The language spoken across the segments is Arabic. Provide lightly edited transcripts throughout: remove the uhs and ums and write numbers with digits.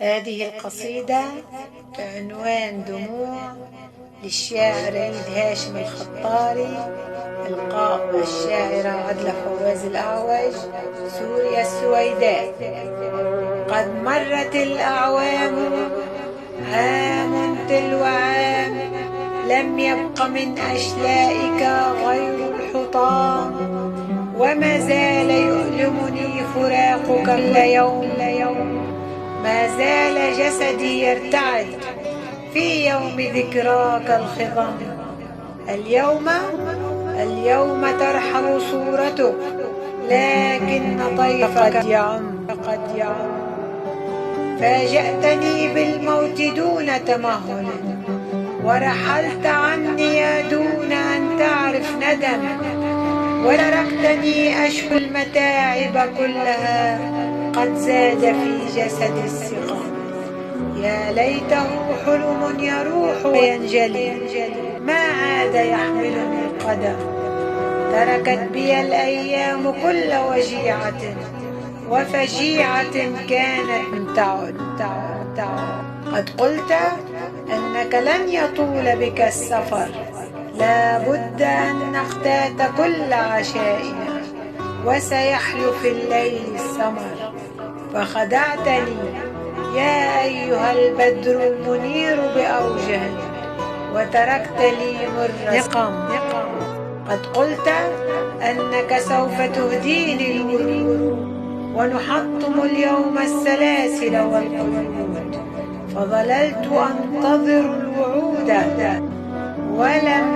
هذه القصيدة بعنوان دموع للشاعر عيد هاشم الخطاري، إلقاء الشاعرة عدلة فواز الأعوج، سوريا السويداء. قد مرت الأعوام عام تلو عام، لم يبق من أشلائك غير الحطام، وما زال يؤلمني فراقك كل يوم، ما زال جسدي يرتعد في يوم ذكراك الخضم. اليوم ترحل صورتك، لكن طيفك قد يعم. فاجأتني بالموت دون تمهل، ورحلت عني دون أن تعرف ندم، وتركتني أشكو المتاعب كلها، قد زاد في جسد السقام. يا ليته حلم يروح وينجلي، ما عاد يحملني القدم. تركت بي الأيام كل وجيعة وفجيعة كانت تعد. قد قلت أنك لن يطول بك السفر، لا بد أن نختات كل عشائنا، وسيحلو في الليل السمر. فخدعتني يا أيها البدر المنير بأوجه، وتركت لي مر نقم. قد قلت أنك سوف تهديني الورود، ونحطم اليوم السلاسل والقيود، فظللت أنتظر الوعود ولم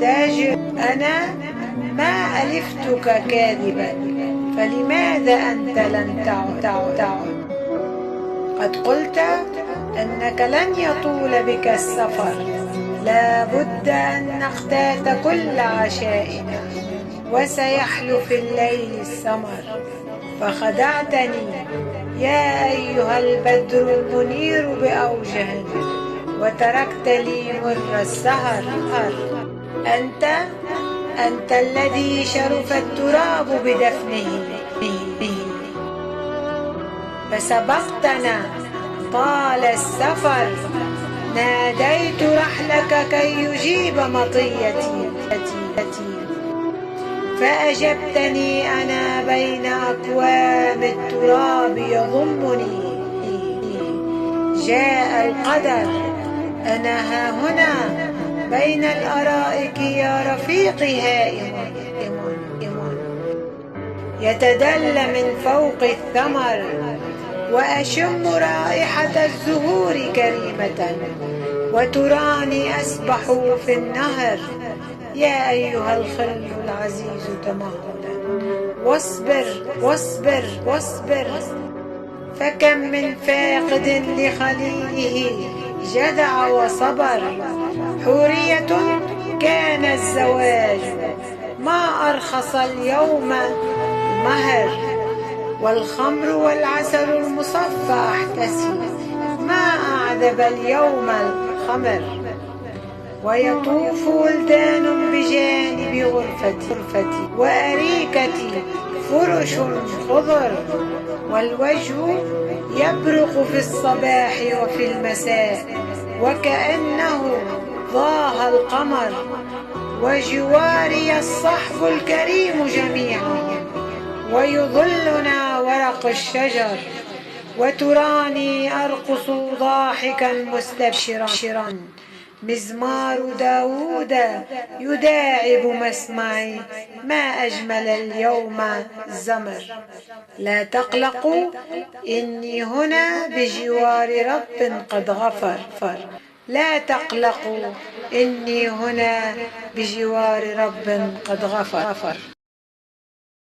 تجد. أنا ما ألفتك كاذبا، فلماذا أنت لن تعد؟ قد قلت أنك لن يطول بك السفر، لا بد أن نختات كل عشائنا، وسيحلو في الليل السمر. فخدعتني يا أيها البدر المنير بأوجه، وتركت لي مر السهر. أنت الذي شرف التراب بدفنه، فسبقتنا طال السفر. ناديت رحلك كي يجيب مطيتي، فأجبتني أنا بين أكوام التراب يضمني. جاء القدر، أنا ها هنا بين الأرائك يا رفيقي هائم، يتدلى من فوق الثمر، وأشم رائحة الزهور كريمة، وتراني أسبح في النهر. يا أيها الخل العزيز تمهلا، واصبر، فكم من فاقد لخليله جدع وصبر. حورية كان الزواج، ما أرخص اليوم المهر، والخمر والعسل المصفى أحتسي، ما أعذب اليوم الخمر. ويطوف ولدان بجانب غرفتي، وأريكتي فرش خضر، والوجه يبرق في الصباح وفي المساء، وكأنه ضاها القمر. وجواري الصحب الكريم جميعا، ويظلنا ورق الشجر، وتراني أرقص ضاحكا مستبشرا. مزمار داود يداعب مسمعي، ما أجمل اليوم الزمر. لا تقلقوا، إني هنا بجوار رب قد غفر. لا تقلقوا، إني هنا بجوار رب قد غفر.